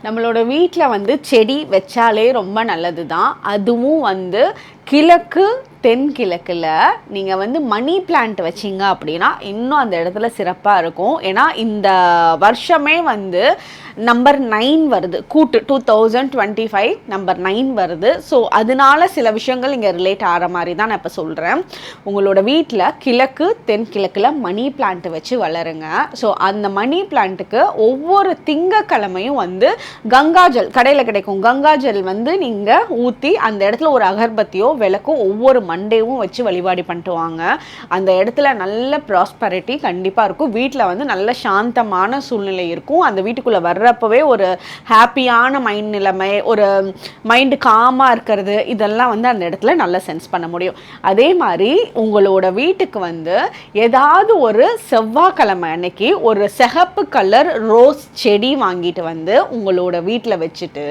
நம்மளோட வீட்டில் வந்து செடி வச்சாலே ரொம்ப நல்லது தான். அதுவும் வந்து கிழக்கு தென்கிழக்கில் நீங்கள் வந்து மணி பிளான்ட் வச்சிங்க அப்படின்னா இன்னும் அந்த இடத்துல சிறப்பாக இருக்கும். ஏன்னா இந்த வருஷமே வந்து நம்பர் 9 வருது, கூட்டு 2025 நம்பர் 9 வருது. ஸோ அதனால சில விஷயங்கள் இங்கே ரிலேட் ஆகிற மாதிரி தான் நான் இப்போ சொல்கிறேன். உங்களோட வீட்டில் கிழக்கு தென்கிழக்கில் மணி பிளான்ட் வச்சு வளருங்க. ஸோ அந்த மணி பிளான்ட்டுக்கு ஒவ்வொரு திங்கக்கிழமையும் வந்து கங்காஜல் கடையில் கிடைக்கும், கங்காஜல் வந்து நீங்கள் ஊற்றி அந்த இடத்துல ஒரு அகர்பத்தியோ விளக்கும் ஒவ்வொரு மண்டேவும் வச்சு வழிபாடு பண்ணிட்டு வாங்க. அந்த இடத்துல நல்ல ப்ராஸ்பரிட்டி கண்டிப்பாக இருக்கும். வீட்டில் வந்து நல்ல சாந்தமான சூழ்நிலை இருக்கும். அந்த வீட்டுக்குள்ளே வர்றப்பவே ஒரு ஹாப்பியான மைண்ட் நிலைமை, ஒரு மைண்டு காமாக இருக்கிறது, இதெல்லாம் வந்து அந்த இடத்துல நல்லா சென்ஸ் பண்ண முடியும். அதே மாதிரி உங்களோட வீட்டுக்கு வந்து ஏதாவது ஒரு செவ்வாய்க்கிழமை அன்னைக்கு ஒரு சிகப்பு கலர் ரோஸ் செடி வாங்கிட்டு வந்து உங்களோட வீட்டில் வச்சுட்டு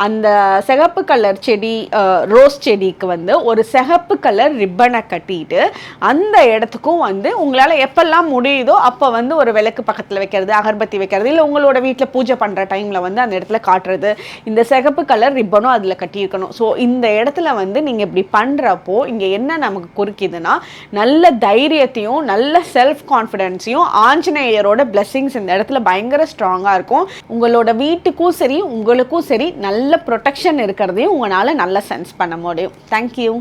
அந்த சிகப்பு கலர் செடி ரோஸ் செடிக்கு வந்து ஒரு சிகப்பு கலர் ரிப்பனை கட்டிட்டு அந்த இடத்துக்கும் வந்து உங்களால் எப்பெல்லாம் முடியுதோ அப்போ வந்து ஒரு விளக்கு பக்கத்தில் வைக்கிறது, அகர்பத்தி வைக்கிறது, இல்லை உங்களோட வீட்டில் பூஜை பண்ணுற டைமில் வந்து அந்த இடத்துல காட்டுறது, இந்த சிகப்பு கலர் ரிப்பனும் அதில் கட்டியிருக்கணும். ஸோ இந்த இடத்துல வந்து நீங்கள் இப்படி பண்ணுறப்போ இங்கே என்ன நமக்கு குறிக்குதுன்னா நல்ல தைரியத்தையும் நல்ல செல்ஃப் கான்ஃபிடென்ஸையும் ஆஞ்சநேயரோட பிளெஸ்ஸிங்ஸ் இந்த இடத்துல பயங்கர ஸ்ட்ராங்காக இருக்கும். உங்களோட வீட்டுக்கும் சரி உங்களுக்கும் சரி நல்ல ப்ரொடெக்ஷன் இருக்கிறதையும் உங்களால் நல்லா சென்ஸ் பண்ண முடியும். தேங்க்யூ.